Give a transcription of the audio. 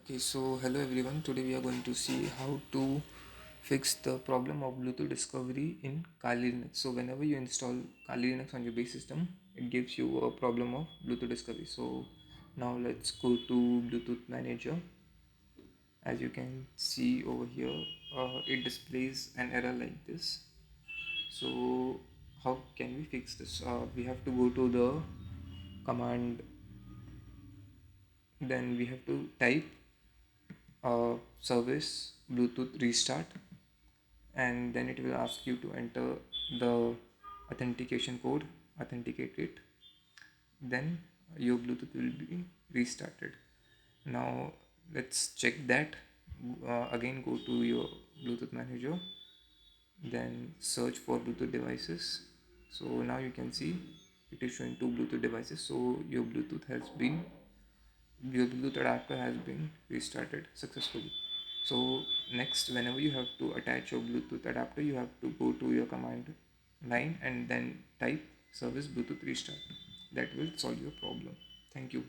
Okay, so hello everyone. Today we are going to see how to fix the problem of Bluetooth discovery in Kali Linux. So whenever you install Kali Linux on your base system, it gives you a problem of Bluetooth discovery. So now let's go to Bluetooth Manager. As you can see over here, it displays an error like this. So how can we fix this? We have to go to the command, then we have to type service Bluetooth restart, and then it will ask you to enter the authentication code, authenticate it, then your Bluetooth will be restarted. Now let's check that. Again, go to your Bluetooth manager, then search for Bluetooth devices. So now you can see it is showing two Bluetooth devices. So your Bluetooth adapter has been restarted successfully. So next, whenever you have to attach your Bluetooth adapter, you have to go to your command line and then type service Bluetooth restart. That will solve your problem. Thank you.